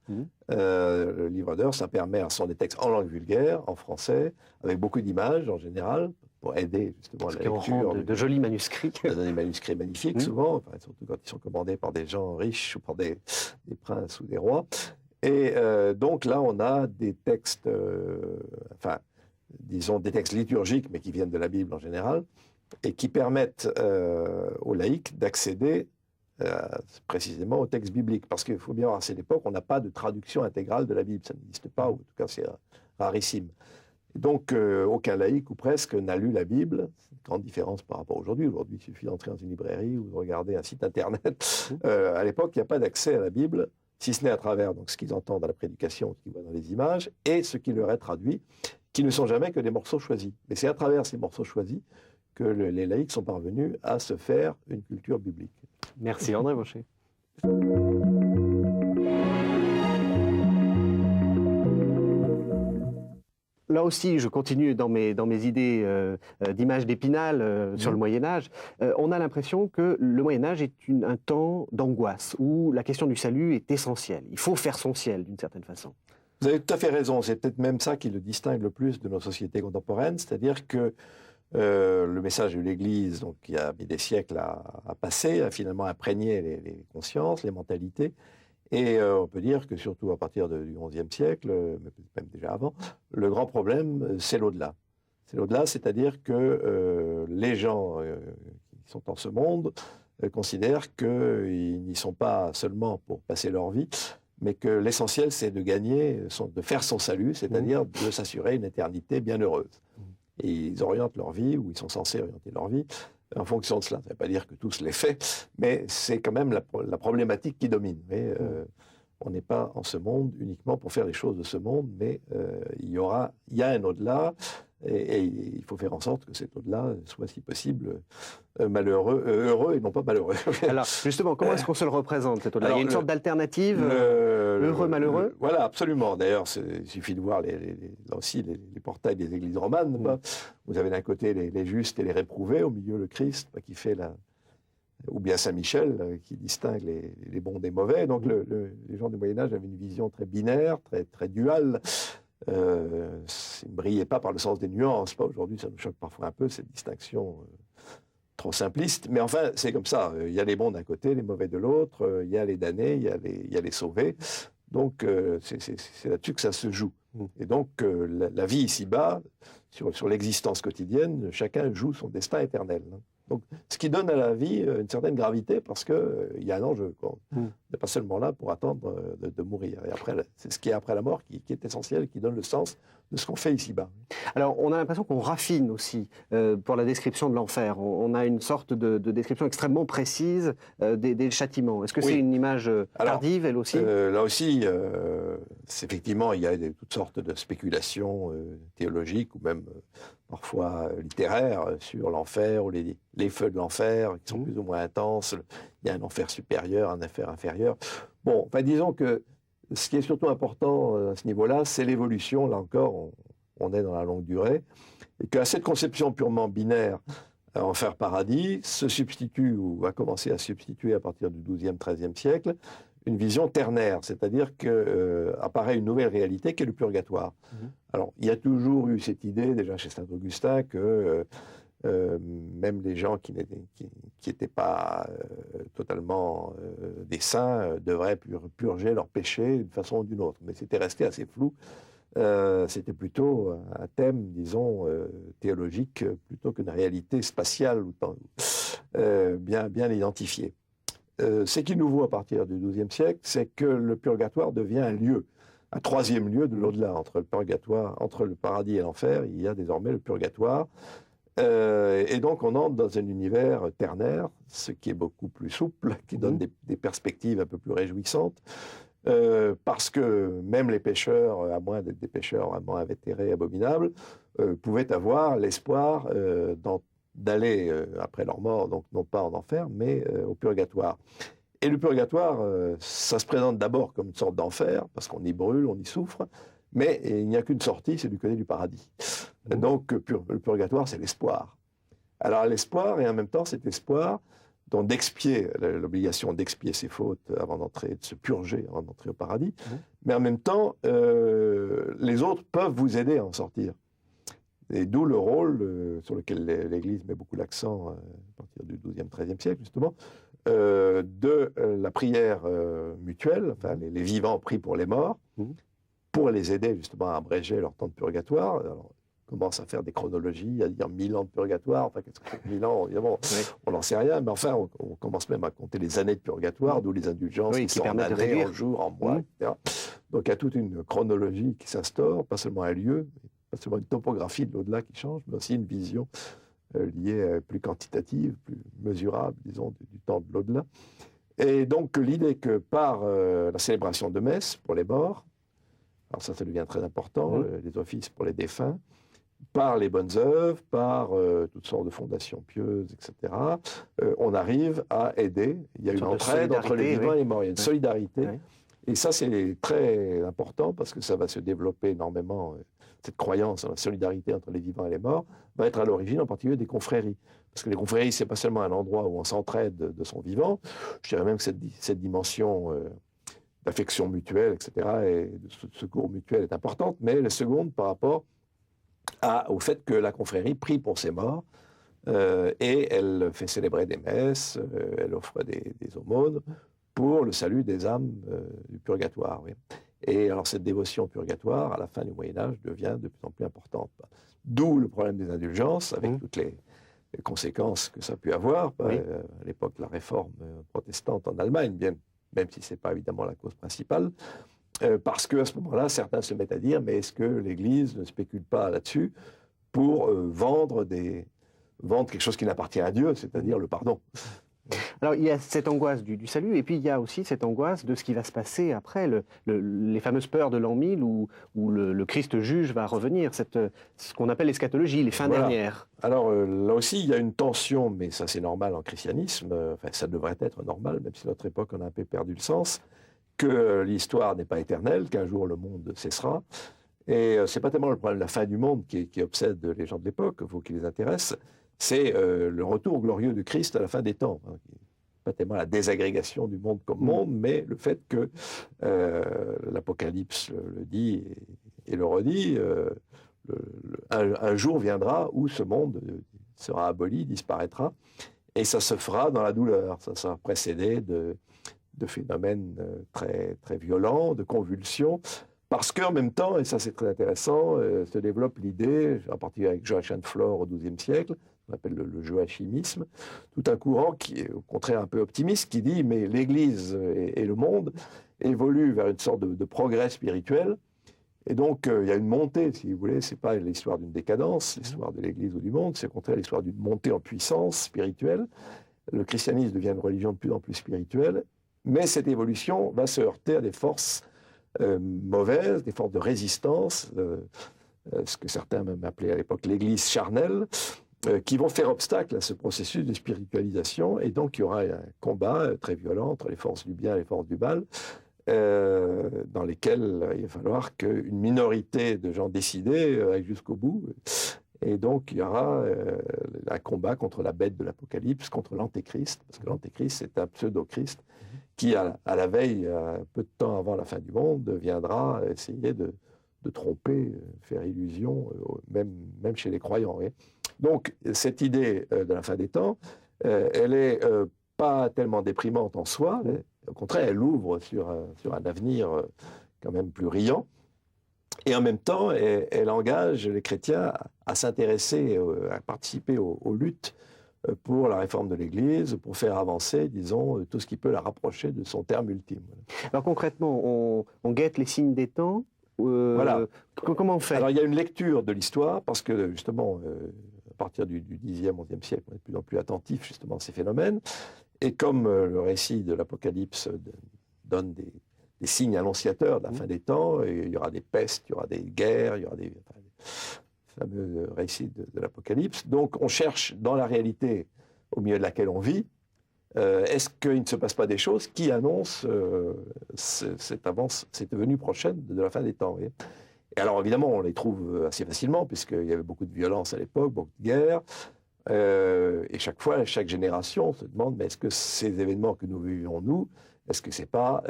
Le livre d'heures, ça permet, ce sont des textes en langue vulgaire, en français, avec beaucoup d'images en général, pour aider justement à la lecture. De jolis manuscrits. Des manuscrits magnifiques souvent, enfin, surtout quand ils sont commandés par des gens riches ou par des princes ou des rois. Et donc là, on a des textes, disons des textes liturgiques, mais qui viennent de la Bible en général, et qui permettent aux laïcs d'accéder précisément au texte biblique. Parce qu'il faut bien voir, à cette époque, on n'a pas de traduction intégrale de la Bible. Ça n'existe pas, ou en tout cas, c'est rarissime. Et donc, aucun laïc, ou presque, n'a lu la Bible. C'est une grande différence par rapport à aujourd'hui. Aujourd'hui, il suffit d'entrer dans une librairie ou de regarder un site Internet. À l'époque, il n'y a pas d'accès à la Bible, si ce n'est à travers donc, ce qu'ils entendent à la prédication, ce qu'ils voient dans les images, et ce qui leur est traduit, qui ne sont jamais que des morceaux choisis. Mais c'est à travers ces morceaux choisis que les laïcs sont parvenus à se faire une culture biblique. Merci André Bauchet. Là aussi, je continue dans mes idées d'image d'Épinal sur le Moyen-Âge. On a l'impression que le Moyen-Âge est un temps d'angoisse, où la question du salut est essentielle. Il faut faire son ciel, d'une certaine façon. Vous avez tout à fait raison. C'est peut-être même ça qui le distingue le plus de nos sociétés contemporaines, c'est-à-dire que le message de l'Église, donc, qui a mis des siècles à passer, a finalement imprégné les consciences, les mentalités. Et on peut dire que surtout à partir du XIe siècle, même déjà avant, le grand problème, c'est l'au-delà. C'est l'au-delà, c'est-à-dire que les gens qui sont en ce monde considèrent qu'ils n'y sont pas seulement pour passer leur vie, mais que l'essentiel, c'est de gagner, de faire son salut, c'est-à-dire de s'assurer une éternité bien heureuse. Et ils orientent leur vie, ou ils sont censés orienter leur vie, en fonction de cela. Ça ne veut pas dire que tous les fait, mais c'est quand même la problématique qui domine. Mais, on n'est pas en ce monde uniquement pour faire les choses de ce monde, mais il y a un au-delà, et il faut faire en sorte que cet au-delà soit, si possible, heureux et non pas malheureux. Alors, justement, comment est-ce qu'on se le représente, cet au-delà? Il y a une sorte d'alternative, heureux, malheureux? Voilà, absolument. D'ailleurs, il suffit de voir là aussi les portails des églises romanes. Vous avez d'un côté les justes et les réprouvés, au milieu le Christ qui fait ou bien Saint-Michel qui distingue les bons des mauvais. Donc les gens du Moyen-Âge avaient une vision très binaire, très duale. Ils ne brillaient pas par le sens des nuances. Aujourd'hui, ça nous choque parfois un peu, cette distinction trop simpliste. Mais enfin, c'est comme ça. Il y a les bons d'un côté, les mauvais de l'autre. Il y a les damnés, il y a les sauvés. Donc, c'est là-dessus que ça se joue. Et donc, la vie ici-bas, sur l'existence quotidienne, chacun joue son destin éternel. Donc, ce qui donne à la vie une certaine gravité, parce qu'il y a un enjeu. On n'est pas seulement là pour attendre de mourir. Et après, c'est ce qui est après la mort qui est essentiel, qui donne le sens de ce qu'on fait ici-bas. Alors, on a l'impression qu'on raffine aussi pour la description de l'enfer. On a une sorte de description extrêmement précise des châtiments. Est-ce que c'est une image tardive, elle aussi? Là aussi, effectivement, il y a toutes sortes de spéculations théologiques ou même parfois littéraires sur l'enfer ou les feux de l'enfer qui sont plus ou moins intenses. Il y a un enfer supérieur, un enfer inférieur. Bon, enfin, disons que ce qui est surtout important à ce niveau-là, c'est l'évolution. Là encore, on est dans la longue durée. Et qu'à cette conception purement binaire, enfer-paradis, se substitue ou va commencer à substituer à partir du XIIe, XIIIe siècle, une vision ternaire, c'est-à-dire qu'apparaît une nouvelle réalité qui est le purgatoire. Alors, il y a toujours eu cette idée, déjà chez Saint-Augustin, que même les gens qui n'étaient pas totalement des saints devraient purger leurs péchés d'une façon ou d'une autre. Mais c'était resté assez flou. C'était plutôt un thème, disons, théologique, plutôt qu'une réalité spatiale bien identifiée. Ce qui est nouveau à partir du XIIe siècle, c'est que le purgatoire devient un lieu, un troisième lieu de l'au-delà. Entre le purgatoire, entre le paradis et l'enfer, il y a désormais le purgatoire. Et donc on entre dans un univers ternaire, ce qui est beaucoup plus souple, qui donne des perspectives un peu plus réjouissantes, parce que même les pécheurs, à moins d'être des pécheurs vraiment invétérés, abominables, pouvaient avoir l'espoir d'aller après leur mort, donc non pas en enfer, mais au purgatoire. Et le purgatoire, ça se présente d'abord comme une sorte d'enfer, parce qu'on y brûle, on y souffre, mais il n'y a qu'une sortie, c'est du côté du paradis. Donc le purgatoire, c'est l'espoir. Alors l'espoir, et en même temps cet espoir, donc d'expier, l'obligation d'expier ses fautes avant d'entrer, de se purger avant d'entrer au paradis, mais en même temps, les autres peuvent vous aider à en sortir. Et d'où le rôle sur lequel l'Église met beaucoup l'accent à partir du XIIe, XIIIe siècle, justement, de la prière mutuelle, enfin les vivants prient pour les morts, pour les aider justement à abréger leur temps de purgatoire. Alors, on commence à faire des chronologies, à dire 1000 ans de purgatoire, enfin qu'est-ce que c'est que 1000 ans, évidemment, on n'en sait rien, mais enfin on commence même à compter les années de purgatoire, d'où les indulgences qui sont en années, en jours, en mois, etc. Donc il y a toute une chronologie qui s'instaure, pas seulement un lieu, pas seulement une topographie de l'au-delà qui change, mais aussi une vision liée plus quantitative, plus mesurable, disons, du temps de l'au-delà. Et donc l'idée que par la célébration de messe pour les morts, alors ça devient très important, les offices pour les défunts, par les bonnes œuvres, par toutes sortes de fondations pieuses, etc., on arrive à aider. Il y a une entraide entre les vivants et les morts, il y a une solidarité. Et ça, c'est très important parce que ça va se développer énormément. Cette croyance en la solidarité entre les vivants et les morts va être à l'origine en particulier des confréries. Parce que les confréries, ce n'est pas seulement un endroit où on s'entraide de son vivant. Je dirais même que cette dimension d'affection mutuelle, etc., et de secours mutuel est importante. Mais la seconde, par rapport au fait que la confrérie prie pour ses morts et elle fait célébrer des messes, elle offre des aumônes pour le salut des âmes du purgatoire. Oui. Et alors cette dévotion au purgatoire, à la fin du Moyen-Âge, devient de plus en plus importante. D'où le problème des indulgences, avec toutes les conséquences que ça a pu avoir. À l'époque, la réforme protestante en Allemagne, même si ce n'est pas évidemment la cause principale, parce qu'à ce moment-là, certains se mettent à dire, mais est-ce que l'Église ne spécule pas là-dessus pour vendre quelque chose qui n'appartient à Dieu, c'est-à-dire le pardon? Alors, il y a cette angoisse du salut, et puis il y a aussi cette angoisse de ce qui va se passer après, les fameuses peurs de l'an 1000 où le Christ juge va revenir, ce qu'on appelle l'eschatologie, les fins dernières. Alors, là aussi, il y a une tension, mais ça c'est normal en christianisme, enfin, ça devrait être normal, même si notre époque en a un peu perdu le sens, que l'histoire n'est pas éternelle, qu'un jour le monde cessera. Et c'est pas tellement le problème de la fin du monde qui obsède les gens de l'époque, vous qui les intéresse, c'est le retour glorieux du Christ à la fin des temps. Pas tellement la désagrégation du monde comme monde, mais le fait que l'Apocalypse le dit et le redit, un jour viendra où ce monde sera aboli, disparaîtra, et ça se fera dans la douleur. Ça sera précédé de phénomènes très, très violents, de convulsions, parce qu'en même temps, et ça c'est très intéressant, se développe l'idée, en particulier avec Joachim Flor au XIIe siècle, on appelle le joachimisme, tout un courant qui est au contraire un peu optimiste, qui dit mais l'Église et le monde évoluent vers une sorte de progrès spirituel, et donc il y a une montée, si vous voulez, c'est pas l'histoire d'une décadence, l'histoire de l'Église ou du monde, c'est au contraire l'histoire d'une montée en puissance spirituelle. Le christianisme devient une religion de plus en plus spirituelle, mais cette évolution va se heurter à des forces mauvaises, des forces de résistance, ce que certains même appelaient à l'époque l'Église charnelle, qui vont faire obstacle à ce processus de spiritualisation, et donc il y aura un combat très violent entre les forces du bien et les forces du mal, dans lesquels il va falloir qu'une minorité de gens décidés aille jusqu'au bout. Et donc il y aura un combat contre la bête de l'Apocalypse, contre l'Antéchrist, parce que l'Antéchrist c'est un pseudo-Christ qui, à la veille, un peu de temps avant la fin du monde, viendra essayer de tromper, faire illusion, même chez les croyants. Oui. Donc, cette idée de la fin des temps, elle n'est pas tellement déprimante en soi, mais au contraire, elle ouvre sur un avenir quand même plus riant. Et en même temps, elle engage les chrétiens à s'intéresser, à participer aux luttes pour la réforme de l'Église, pour faire avancer, disons, tout ce qui peut la rapprocher de son terme ultime. Alors concrètement, on guette les signes des temps. Voilà. Comment on fait? Alors il y a une lecture de l'histoire, parce que justement, à partir du Xe, XIe siècle, on est de plus en plus attentif justement à ces phénomènes. Et comme le récit de l'Apocalypse donne des signes annonciateurs de la fin des temps, et il y aura des pestes, il y aura des guerres, il y aura des fameux récits de l'Apocalypse. Donc on cherche dans la réalité au milieu de laquelle on vit, est-ce qu'il ne se passe pas des choses qui annoncent cette venue prochaine de la fin des temps? Oui. Et alors évidemment, on les trouve assez facilement, puisqu'il y avait beaucoup de violence à l'époque, beaucoup de guerres, et chaque fois, chaque génération se demande, mais est-ce que ces événements que nous vivons, nous, est-ce que ce n'est pas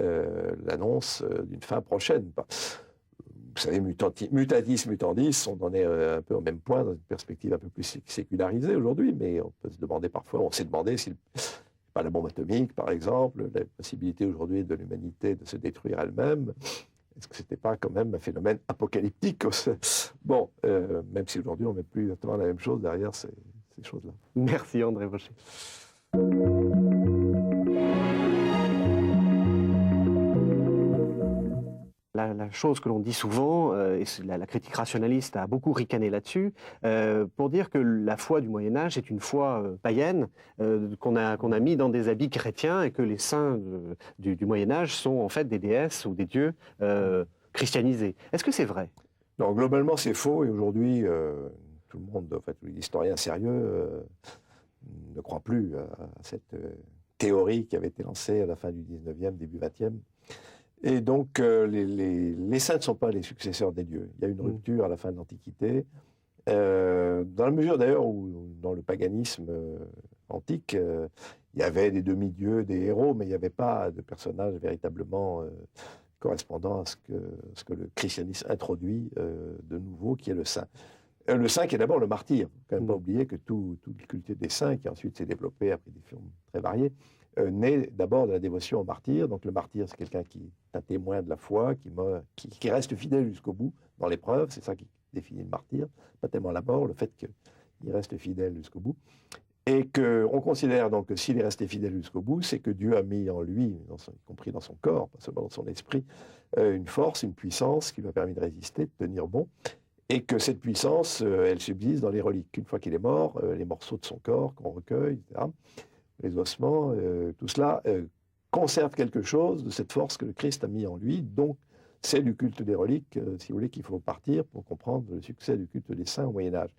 l'annonce d'une fin prochaine? Vous savez, mutatis mutandis, on en est un peu au même point, dans une perspective un peu plus sécularisée aujourd'hui, mais on peut se demander parfois, on s'est demandé si pas la bombe atomique, par exemple, la possibilité aujourd'hui de l'humanité de se détruire elle-même, est-ce que ce n'était pas quand même un phénomène apocalyptique? Bon, même si aujourd'hui on ne met plus exactement la même chose derrière ces choses-là. Merci André Rocher. La chose que l'on dit souvent, et la critique rationaliste a beaucoup ricané là-dessus, pour dire que la foi du Moyen-Âge est une foi païenne, qu'on a mis dans des habits chrétiens, et que les saints du Moyen-Âge sont en fait des déesses ou des dieux christianisés. Est-ce que c'est vrai? Non, globalement c'est faux, et aujourd'hui tout le monde, en fait, les historiens sérieux ne croient plus à cette théorie qui avait été lancée à la fin du 19e, début 20e. Et donc, les saints ne sont pas les successeurs des dieux. Il y a une rupture à la fin de l'Antiquité, dans la mesure d'ailleurs où, dans le paganisme antique, il y avait des demi-dieux, des héros, mais il n'y avait pas de personnages véritablement correspondant à ce que le christianisme introduit de nouveau, qui est le saint. Le saint qui est d'abord le martyr. Il ne faut quand même pas oublier que tout le culte des saints, qui ensuite s'est développé après des formes très variées, naît d'abord de la dévotion au martyr. Donc le martyr, c'est quelqu'un qui est un témoin de la foi, qui reste fidèle jusqu'au bout dans l'épreuve. C'est ça qui définit le martyr, pas tellement la mort, le fait qu'il reste fidèle jusqu'au bout. Et qu'on considère donc que s'il est resté fidèle jusqu'au bout, c'est que Dieu a mis en lui, y compris dans son corps, pas seulement dans son esprit, une force, une puissance qui lui a permis de résister, de tenir bon, et que cette puissance, elle subsiste dans les reliques. Une fois qu'il est mort, les morceaux de son corps qu'on recueille, etc., les ossements, tout cela conserve quelque chose de cette force que le Christ a mis en lui. Donc, c'est du culte des reliques, si vous voulez, qu'il faut partir pour comprendre le succès du culte des saints au Moyen-Âge,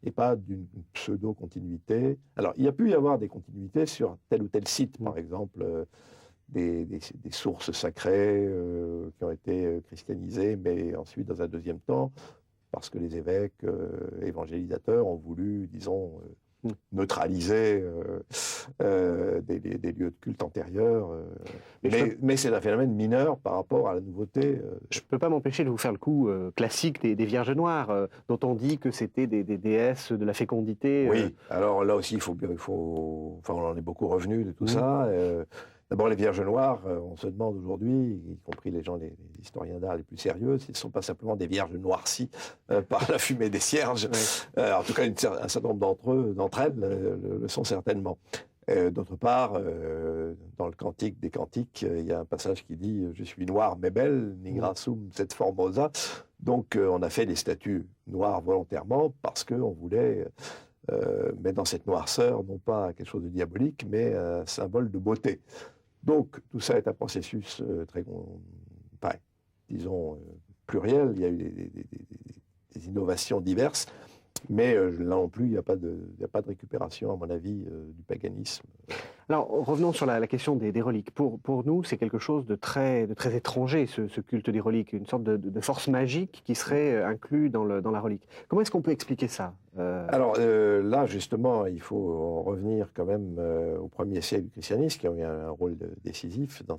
et pas d'une pseudo-continuité. Alors, il y a pu y avoir des continuités sur tel ou tel site, par exemple, des sources sacrées qui ont été christianisées, mais ensuite, dans un deuxième temps, parce que les évêques évangélisateurs ont voulu, disons, neutraliser des lieux de culte antérieurs. Mais c'est un phénomène mineur par rapport à la nouveauté. Je ne peux pas m'empêcher de vous faire le coup classique des Vierges Noires, dont on dit que c'était des déesses de la fécondité. Oui, alors là aussi, enfin, on en est beaucoup revenu de tout ça. D'abord, les Vierges Noires, on se demande aujourd'hui, y compris les historiens d'art les plus sérieux, s'ils ne sont pas simplement des vierges noircies par la fumée des cierges. En tout cas, un certain nombre d'entre elles le sont certainement. D'autre part, dans le Cantique des Cantiques, il y a un passage qui dit « Je suis noire mais belle, nigra sum sed formosa ». Donc, on a fait des statues noires volontairement parce qu'on voulait mettre dans cette noirceur, non pas quelque chose de diabolique, mais un symbole de beauté. Donc, tout ça est un processus disons, pluriel. Il y a eu des innovations diverses, mais là non plus, il n'y a pas de récupération, à mon avis, du paganisme. Alors, revenons sur la question des reliques. Pour nous, c'est quelque chose de très étranger, ce culte des reliques, une sorte de force magique qui serait inclus dans la relique. Comment est-ce qu'on peut expliquer ça Alors là, justement, il faut revenir quand même au premier siècle du christianisme, qui a eu un rôle décisif dans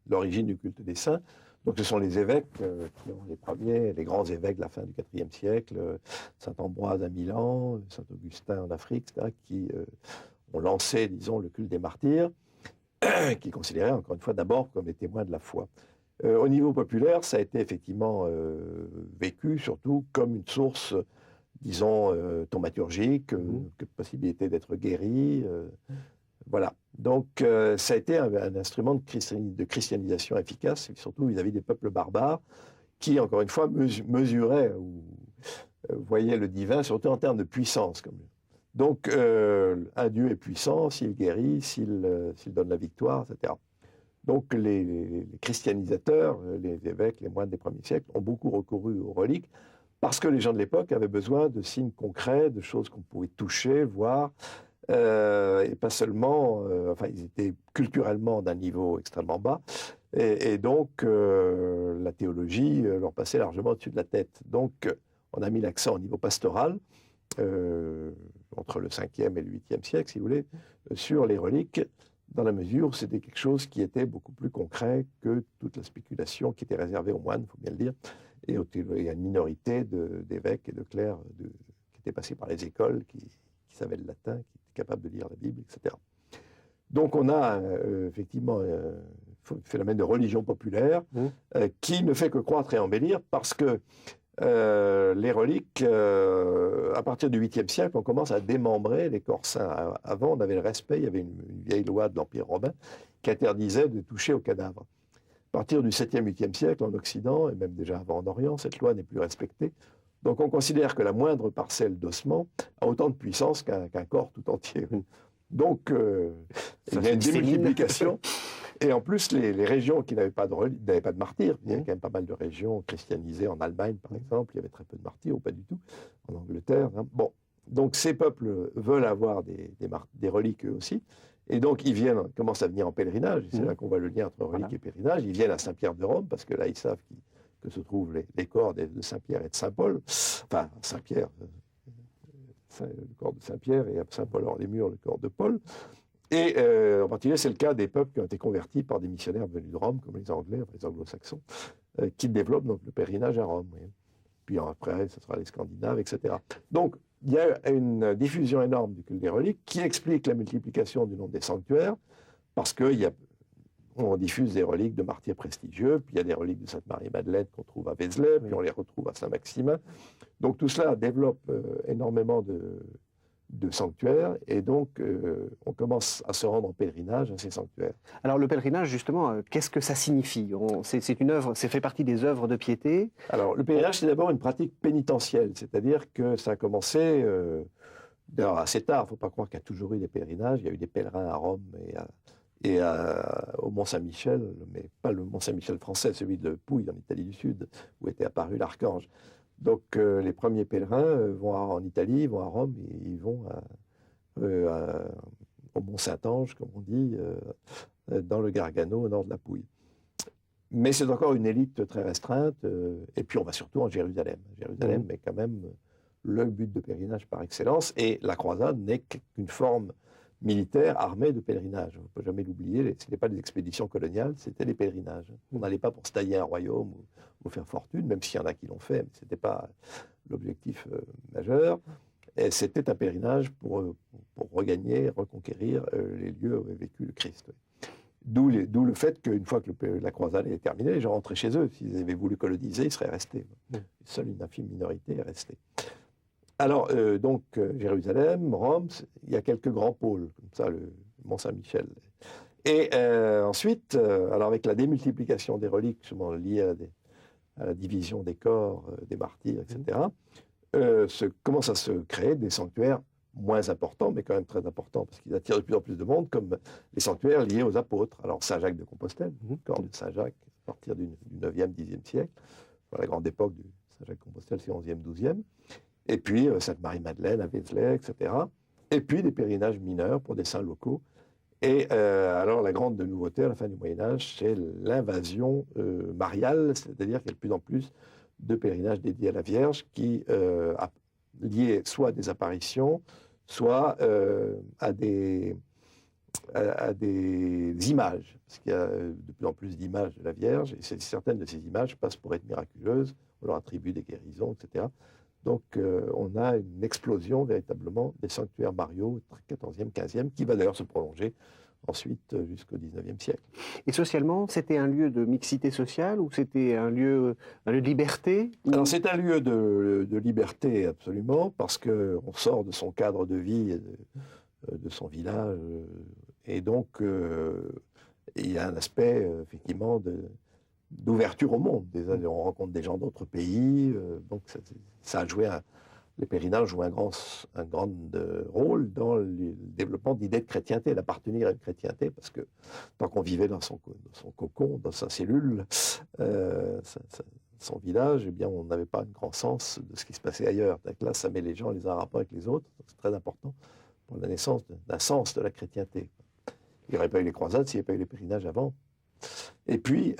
l'origine du culte des saints. Donc ce sont les évêques qui ont les premiers, les grands évêques de la fin du IVe siècle, saint Ambroise à Milan, saint Augustin en Afrique, etc., qui ont lancé, disons, le culte des martyrs, qui est considéré, encore une fois, d'abord comme les témoins de la foi. Au niveau populaire, ça a été effectivement vécu surtout comme une source, disons, thaumaturgique, possibilité d'être guéri. Voilà. Donc, ça a été un instrument de christianisation efficace, surtout vis-à-vis des peuples barbares, qui, encore une fois, mesuraient ou voyaient le divin, surtout en termes de puissance. Donc, un Dieu est puissant s'il guérit, s'il donne la victoire, etc. Donc, les christianisateurs, les évêques, les moines des premiers siècles, ont beaucoup recouru aux reliques, parce que les gens de l'époque avaient besoin de signes concrets, de choses qu'on pouvait toucher, voir, et pas seulement, enfin, ils étaient culturellement d'un niveau extrêmement bas, et donc la théologie leur passait largement au-dessus de la tête. Donc, on a mis l'accent au niveau pastoral, entre le 5e et le 8e siècle, si vous voulez, sur les reliques, dans la mesure où c'était quelque chose qui était beaucoup plus concret que toute la spéculation qui était réservée aux moines, il faut bien le dire, et à une minorité d'évêques et de clercs qui étaient passés par les écoles, qui savaient le latin, qui étaient capables de lire la Bible, etc. Donc on a effectivement un phénomène de religion populaire qui ne fait que croître et embellir, parce que les reliques, à partir du 8e siècle, on commence à démembrer les corps saints. Avant, on avait le respect, il y avait une vieille loi de l'Empire romain qui interdisait de toucher aux cadavres. À partir du 7e, 8e siècle, en Occident, et même déjà avant en Orient, cette loi n'est plus respectée. Donc on considère que la moindre parcelle d'ossement a autant de puissance qu'un corps tout entier. Donc il y a une démultiplication. Et en plus, les régions qui n'avaient pas de martyrs, il y avait quand même pas mal de régions christianisées en Allemagne, par exemple, il y avait très peu de martyrs, ou pas du tout, en Angleterre. Bon, donc ces peuples veulent avoir des reliques eux aussi, et donc ils commencent à venir en pèlerinage, c'est là qu'on voit le lien entre reliques et pèlerinage. Ils viennent à Saint-Pierre de Rome, parce que là, ils savent que se trouvent les corps de Saint-Pierre et de Saint-Paul, enfin, Saint-Pierre, le corps de Saint-Pierre, et à Saint-Paul, les murs, le corps de Paul. Et en particulier, c'est le cas des peuples qui ont été convertis par des missionnaires venus de Rome, comme les Anglais, enfin les Anglo-Saxons, qui développent donc le pèlerinage à Rome. Oui. Puis après, ce sera les Scandinaves, etc. Donc, il y a une diffusion énorme du culte des reliques qui explique la multiplication du nombre des sanctuaires, parce qu'on diffuse des reliques de martyrs prestigieux, puis il y a des reliques de Sainte Marie-Madeleine qu'on trouve à Vézelay, puis on les retrouve à Saint-Maximin. Donc tout cela développe énormément de sanctuaires, et donc on commence à se rendre en pèlerinage à ces sanctuaires. Alors le pèlerinage, justement, qu'est-ce que ça signifie? C'est une œuvre, ça fait partie des œuvres de piété? Alors le pèlerinage, c'est d'abord une pratique pénitentielle, c'est-à-dire que ça a commencé d'ailleurs assez tard. Il ne faut pas croire qu'il y a toujours eu des pèlerinages. Il y a eu des pèlerins à Rome au Mont-Saint-Michel, mais pas le Mont-Saint-Michel français, celui de Pouille en Italie du Sud, où était apparu l'archange. Donc les premiers pèlerins vont en Italie, vont à Rome, et ils vont au Mont-Saint-Ange, comme on dit, dans le Gargano, au nord de la Pouille. Mais c'est encore une élite très restreinte, et puis on va surtout en Jérusalem. Jérusalem est quand même le but de pèlerinage par excellence, et la croisade n'est qu'une forme militaire armée de pèlerinage. On ne peut jamais l'oublier, ce n'était pas des expéditions coloniales, c'était des pèlerinages. On n'allait pas pour se tailler un royaume ou faire fortune, même s'il y en a qui l'ont fait, mais ce n'était pas l'objectif majeur. Et c'était un pèlerinage pour regagner, reconquérir les lieux où avait vécu le Christ. D'où le fait qu'une fois que la croisade est terminée, les gens rentraient chez eux. S'ils avaient voulu coloniser, ils seraient restés. Seule une infime minorité est restée. Alors, Jérusalem, Rome, il y a quelques grands pôles, comme ça, le Mont-Saint-Michel. Et ensuite, alors avec la démultiplication des reliques, justement liées à la division des corps, des martyrs, etc., commencent à se créer des sanctuaires moins importants, mais quand même très importants, parce qu'ils attirent de plus en plus de monde, comme les sanctuaires liés aux apôtres. Alors, Saint-Jacques de Compostelle, le corps de Saint-Jacques, à partir du 9e, 10e siècle, la grande époque du Saint-Jacques de Compostelle, c'est 11e, 12e. Et puis Sainte Marie-Madeleine à Vézelay, etc. Et puis des pèlerinages mineurs pour des saints locaux. Et alors la grande nouveauté à la fin du Moyen-Âge, c'est l'invasion mariale, c'est-à-dire qu'il y a de plus en plus de pèlerinages dédiés à la Vierge qui liés soit à des apparitions, soit à des images, parce qu'il y a de plus en plus d'images de la Vierge, et certaines de ces images passent pour être miraculeuses, on leur attribue des guérisons, etc. Donc on a une explosion véritablement des sanctuaires mariaux, 14e, 15e, qui va d'ailleurs se prolonger ensuite jusqu'au 19e siècle. Et socialement, c'était un lieu de mixité sociale ou c'était un lieu de liberté? Alors c'est un lieu de liberté absolument, parce qu'on sort de son cadre de vie, de son village, et donc il y a un aspect effectivement d'ouverture au monde. On rencontre des gens d'autres pays, donc ça a joué les pèlerinages jouent un grand rôle dans le développement d'idées de chrétienté, d'appartenir à une chrétienté, parce que tant qu'on vivait dans son cocon, dans sa cellule, son village, eh bien, on n'avait pas un grand sens de ce qui se passait ailleurs. Donc là, ça met les gens les uns en rapport avec les autres, c'est très important pour la naissance d'un sens de la chrétienté. Il n'y aurait pas eu les croisades s'il n'y avait pas eu les pèlerinages avant. Et puis...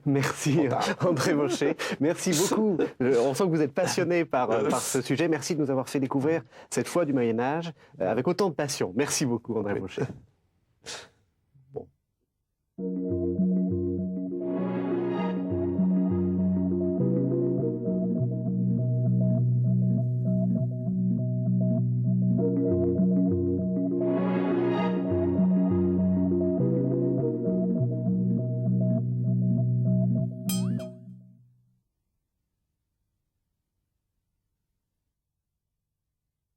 Merci André Mochet, merci beaucoup. On sent que vous êtes passionné par ce sujet. Merci de nous avoir fait découvrir cette foi du Moyen-Âge avec autant de passion. Merci beaucoup André Mochet. Bon.